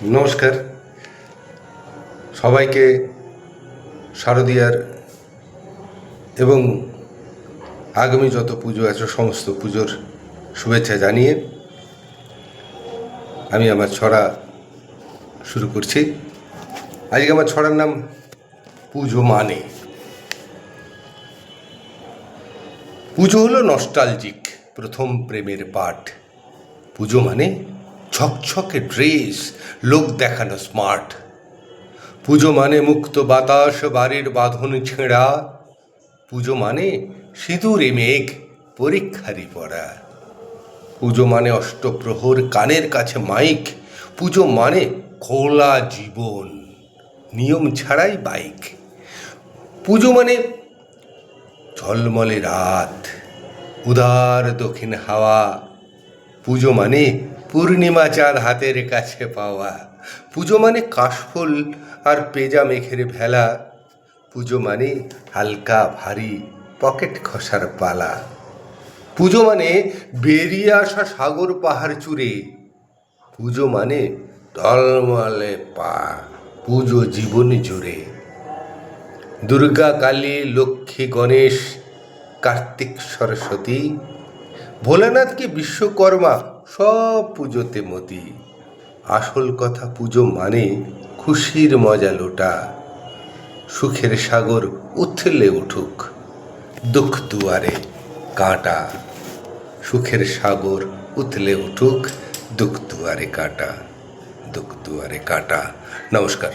নমস্কার সবাইকে শারদীয়ার এবং আগামী যত পুজো আছে সমস্ত পুজোর শুভেচ্ছা জানিয়ে আমি আমার ছড়া শুরু করছি। আজকে আমার ছড়ার নাম পুজো মানে। পুজো হলো নস্টালজিক প্রথম প্রেমের পাঠ। পুজো মানে ছকছকে ড্রেস, লোক দেখানো স্মার্ট। পুজো মানে মুক্ত বাতাস, বাড়ির বাঁধন ছেঁড়া। পুজো মানে সিঁদুরে মেঘ, পরীক্ষারই পড়া। পুজো মানে অষ্টপ্রহর, কানের কাছে মাইক। পুজো মানে খোলা জীবন, নিয়ম ছাড়াই বাইক। পুজো মানে ঝলমলে রাত, উদার দক্ষিণ হাওয়া। পুজো মানে পূর্ণিমা চাঁদ হাতের কাছে পাওয়া। পুজো মানে কাশফুল আর পেঁজা মেঘের ভেলা। পুজো মানে হালকা ভারী পকেট খসার পালা। পুজো মানে বেরিয়ে আসা সাগর পাহাড় চূড়ে। পুজো মানে ঢলমলে পা, পুজো জীবন জুড়ে। দুর্গা কালী লক্ষ্মী গণেশ কার্তিক সরস্বতী, ভোলানাথ কি বিশ্বকর্মা, সব পুজোতে মতি। আসল কথা পুজো মানে খুশির মজা লোটা। সুখের সাগর উথলে উঠুক, দুঃখ দুয়ারে কাঁটা। সুখের সাগর উথলে উঠুক, দুঃখ দুয়ারে কাঁটা, দুঃখ দুয়ারে কাঁটা। নমস্কার।